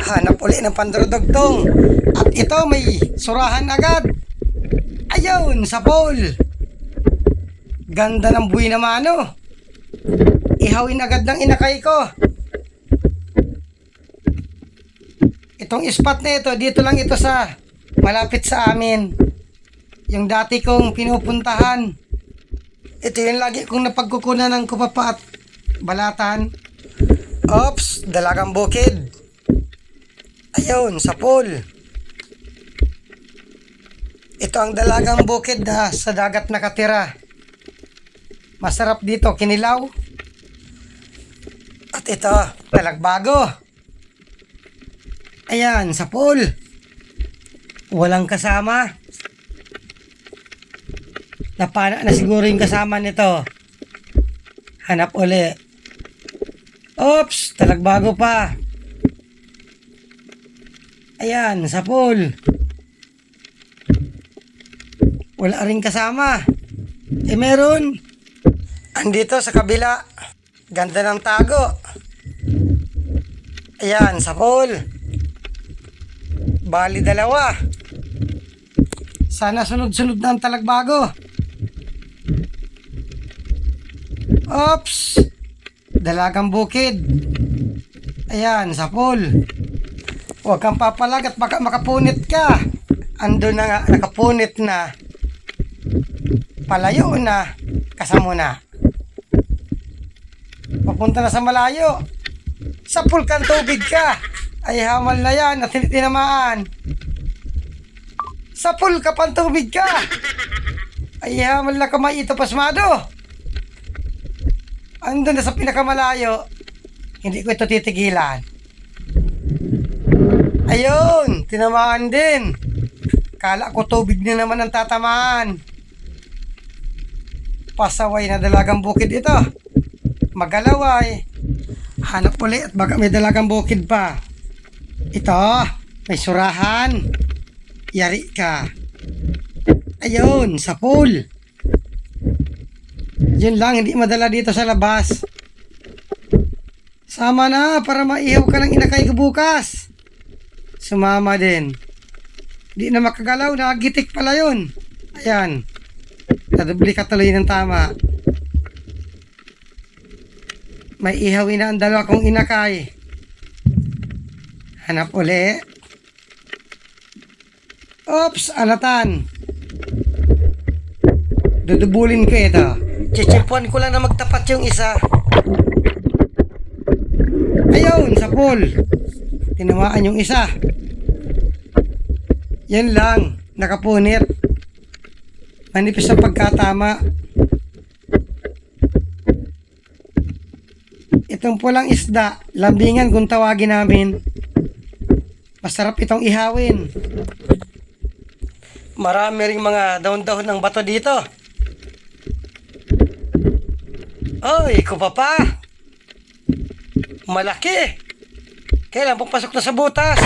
Hanap uli ng pandurudugtong. At ito may surahan agad. Ayun, sa pole. Ganda ng buhay na mano. Ihawin agad ng inakay ko. Itong spot na ito, dito lang ito sa malapit sa amin. Yung dati kong pinupuntahan. Ito yung lagi kong napagkukunan ng kupapa at balatan. Ops, dalagang bukid. Ayun, sa pool. Ito ang dalagang bukid na sa dagat nakatira. Masarap dito, kinilaw. At ito, talagbago. Ayan, sa pool. Walang kasama. Napana na siguro yung kasama nito. Hanap uli. Oops, talagbago pa. Ayan, sa pool. Wala rin kasama. Meron. Andito sa kabila. Ganda ng tago. Ayan, sa pool. Bali dalawa. Sana sunod-sunod na ang talagbago. Oops! Dalagang bukid. Ayan, sa pool. Huwag kang papalag at baka makapunit ka. Ando na nga, nakapunit na. Palayo na. Kasamo na. Papunta na sa malayo. Sa pool kang tubig ka. Ay hamal na yan at hindi tinamaan. Sa pool ka pang tubig ka. Ay hamal na kamay ito pasmado. Ando na sa pinakamalayo. Hindi ko ito titigilan. Ayun, tinamaan din. Kala ko tubig na naman ang tatamaan. Pasaway na dalagang bukid ito. Magalaway. Hanap ulit at baka may dalagang bukid pa. Ito, may surahan. Yari ka. Ayun, sa pool. Yun lang, hindi madala dito sa labas. Sama na para maihaw ka ng inakay ko bukas. Sumama din. Di na makagalaw, nagitik pala yun. Ayan. Nadubli ka tuloy ng tama. May ihawin na ang dalawa kong inakay. Hanap uli. Oops, alatan. Dudubulin ko ito. Chichimpuan ko lang na magtapat yung isa. Ayun, sa pool. Tinamaan yung isa. Yan lang, nakapunit. Manipis ang pagkatama. Itong pulang isda, lambingan kung tawagin namin. Masarap itong ihawin. Marami ring mga daon-daon ng bato dito. Oy, kupapa. Malaki. Kailan papasok na sa butas?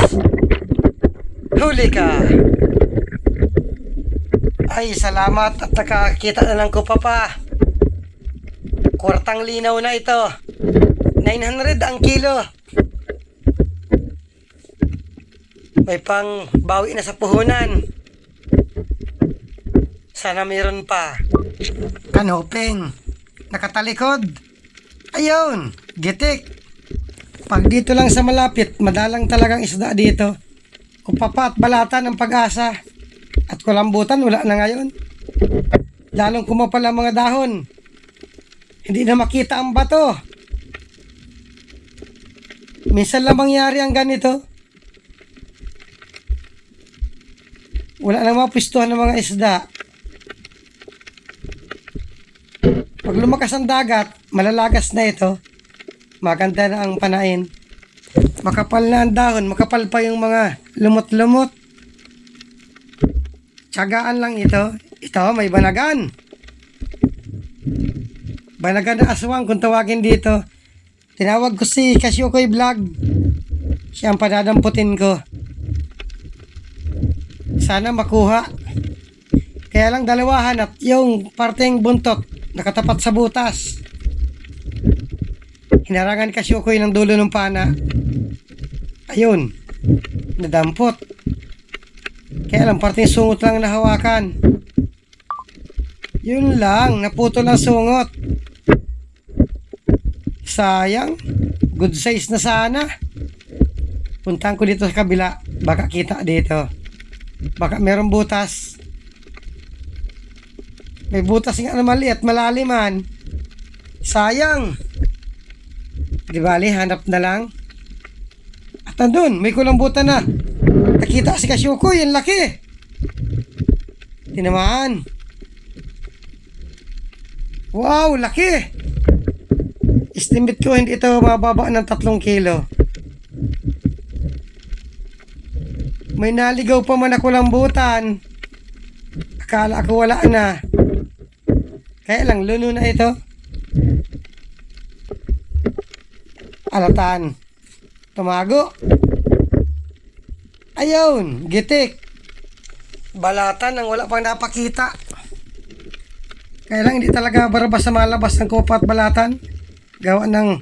Huli ka. Ay, salamat at nakakita na lang kupapa. Kwartang linaw na ito. 900 ang kilo. May pang bawi na sa puhunan. Sana mayroon pa. Kanoping. Nakatalikod. Ayun, gitik. Pag dito lang sa malapit, madalang talagang isda dito. Kupapa at balatan ang pag-asa. At kulambutan, wala na ngayon. Lalong kumapal ang mga dahon. Hindi na makita ang bato. Minsan lang mangyari ang ganito. Wala nang mapistuhan ng mga isda. Pag lumakas ang dagat, malalagas na ito. Maganda na ang panain. Makapal na ang dahon, makapal pa yung mga lumot-lumot. Tiyagaan lang ito. Ito, may banagan. Banagan na aswang kung tawagin dito. Tinawag ko si Kasyukoy Vlog. Siya ang padadamputin ko. Sana makuha. Kaya lang dalawahan at yung parteng buntot nakatapat sa butas. Hinarangan Kasyukoy ng dulo ng pana. Ayun, nadampot. Kaya lang, parting sungot lang nahawakan. Yun lang, naputol ang sungot. Sayang, good size na sana. Puntahan ko dito sa kabila, baka kita dito. Baka meron butas. May butas nga na maliit, malaliman. Sayang. Di bali, hanap na lang. At nandun, may kulambutan na. Nakita si Kasyuko, yung laki. Tinamaan. Wow, laki. Estimate ko hindi ito mababa ng 3 kilo. May naligaw pa man ako lambutan. Akala ko wala na. Kaya lang, luno na ito. Alatan. Tumago. Ayun, gitik. Balatan ang wala pang napakita. Kaya lang, hindi talaga barabas sa malabas ng kupa at balatan. Gawa ng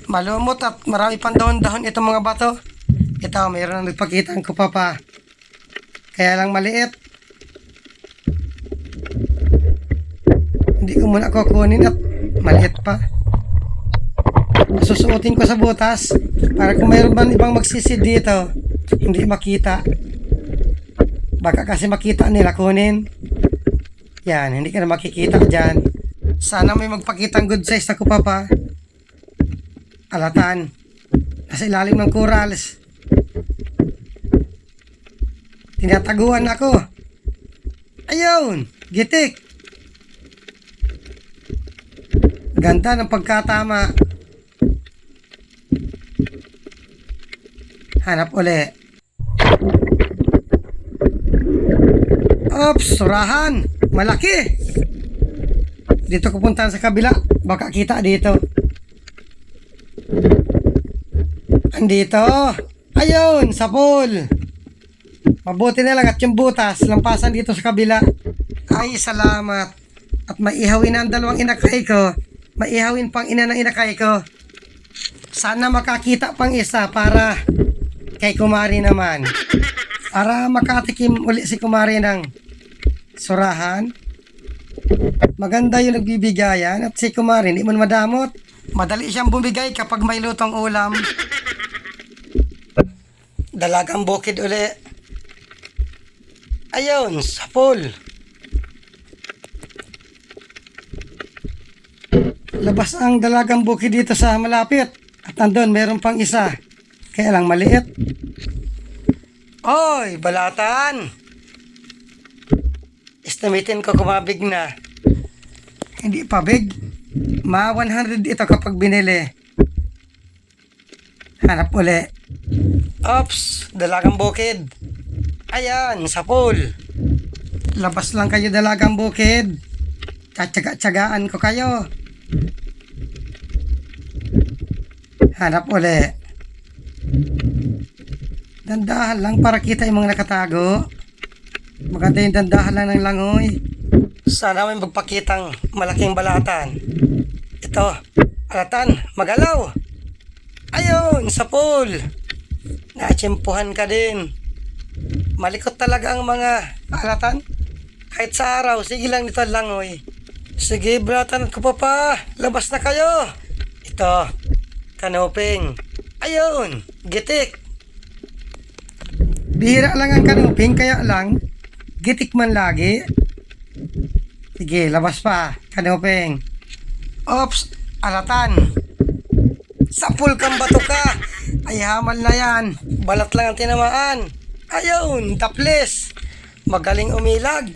malumot at marami pang dahon-dahon itong mga bato. Ito, mayroon na nagpakita ang kupa pa. Kaya lang maliit. Hindi ko muna kukunin at maliit pa. Susuotin ko sa butas para kung mayroon ba ibang magsisid dito, hindi makita. Baka kasi makita nila kunin. Yan, hindi ka na makikita dyan. Sana may magpakitang good size na kupa pa. Alatan. Nasa ilalim ng corals. Tinataguan ako. Ayun, gitik. Ganda ng pagkatama. Hanap uli. Ops, surahan. Malaki. Dito ko puntahan sa kabila. Baka kita dito. Andito. Ayun, sa pool. Mabuti na lang at yung butas, lampasan dito sa kabila. Ay, salamat. At maihawin na ang dalawang inakay ko. Maihawin pang ina ng inakay ko. Sana makakita pang isa para kay Kumari naman. Para makatikim uli si Kumari ng surahan. Maganda yung nagbibigayan at si Kumari hindi man madamot. Madali siyang bumigay kapag may lutong ulam. Dalagang bukid uli. Ayun, sa pool. Labas ang dalagang bukid dito sa malapit. At nandun, meron pang isa. Kaya lang maliit. Oy, balatan. Estimatin ko kumabig na. Hindi pa big. Ma 100 ito kapag binili. Hanap uli. Ops, dalagang bukid. Ayan, sa pool. Labas lang kayo dalagang bukid. Tatsaga-tsagaan ko kayo. Hanap uli. Dandahan lang para kita yung mga nakatago. Maganda yung dandahan lang ng langoy. Sana may magpakitang malaking balatan. Ito, alatan, magalaw. Ayun, sa pool. Natsimpuhan ka din. Malikot talaga ang mga alatan. Kahit sa araw, sige lang nito langoy. Sige, balatan ko pa. Labas na kayo. Ito, kanuping. Ayun, gitik. Bihira lang ang kanuping, kaya lang, gitik man lagi. Sige, labas pa, kanuping. Ops, alatan. Sa pool kang bato ka. Ay, hamal na yan. Balat lang ang tinamaan. Ayun, taples. Magaling umilag.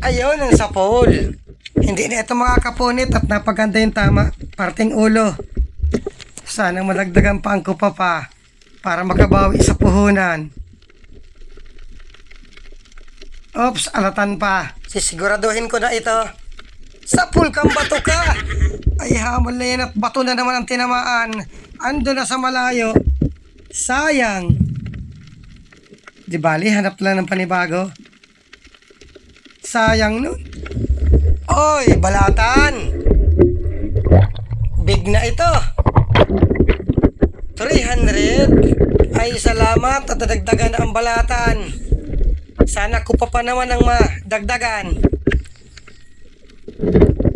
Ayun, ang sa pool. Hindi na ito makakapunit at napaganda yung tama. Parting ulo. Sana malagdagan pa ang kupa pa para makabawi sa puhunan. Oops, alatan pa. Sisiguraduhin ko na ito. Sa pool kang bato ka. Ay, hamon na yan at bato na naman ang tinamaan. Ando na sa malayo. Sayang. Di bali, hanap lang ng panibago. Sayang nun. Oy, balatan. Big na ito. 300. Ay, salamat at nadagdagan na ang balatan. Sana ko pa naman ang madagdagan.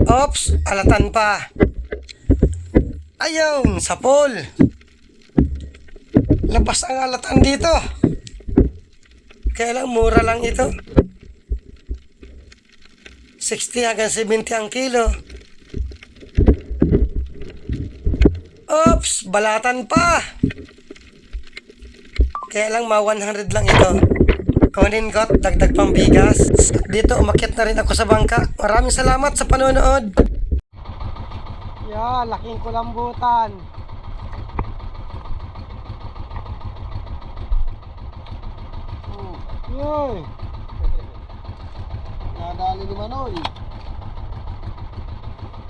Oops, alatan pa. Ayun, sapol. Labas ang alatan dito. Kaya lang, mura lang ito. 60 hanggang 70 ang kilo. Oops, balatan pa. Kaya lang, 100 lang ito. Kunin ko, dagdag pang bigas. Dito, umakyat na rin ako sa bangka. Maraming salamat sa panonood. Yeah, laking kulambutan. Yoy. Nadali ni Manoy.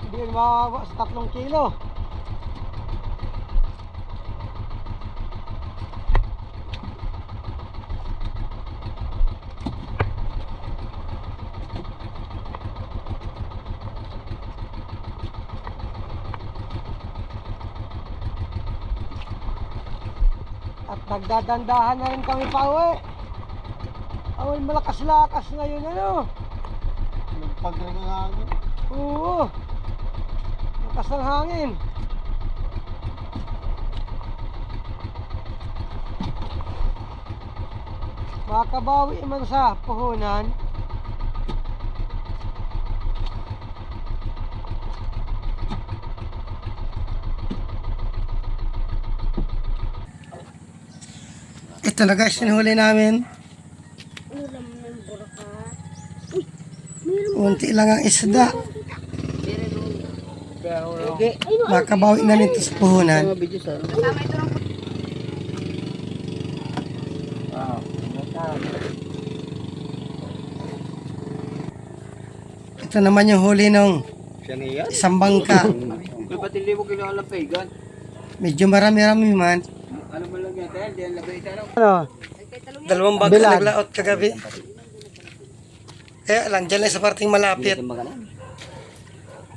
Hindi mababa sa 3 kilo. At nagdadandahan na rin kami pa uwi. Awal malakas-lakas ngayon, ano? Nagpagring ang hangin. Oo. Lakas ng hangin. Makabawi man sa puhunan. Ito na guys, sinhuli namin. Unti lang ang isda. Makabawi na nito sa puhunan. Ito naman yung huli ng isang bangka. Medyo marami-rami man. Ano? 2 bangka naglaot kagabi. Kaya lang, dyan lang sa parting malapit.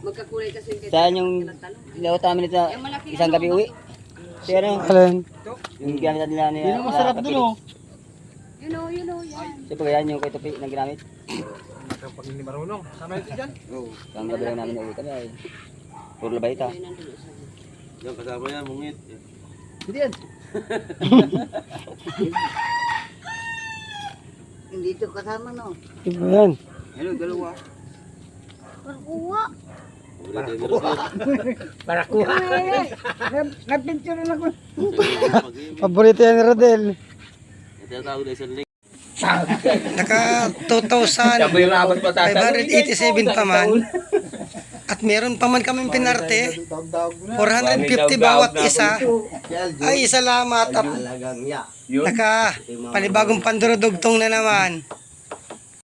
Magkakulay kasi yung Saan yung laot namin ito isang gabi uwi? Kaya ano? Alin? Yung ginamit nila niya. Yun ang masarap dun, oh. You know, yan. Siyempre kaya yung kay Tupi na ginamit. Pag hindi marunong, sama ito dyan. Oo. Ang gabi lang namin uwi kami ay puro labayta. Yan, kasama yan, mungit. Hindi yan. Hindi ito kasama, no? Iba yan. Ano, dalawa. Parkuha. Barakuha. Nag-picture na ako. Paborito yan ni Rodel. Tinatawag na isang link. Naka 2,587 pa man. At meron pa man kaming pinarte. 450 bawat isa. Ay, salamat. At naka panibagong pandurudugtong na naman.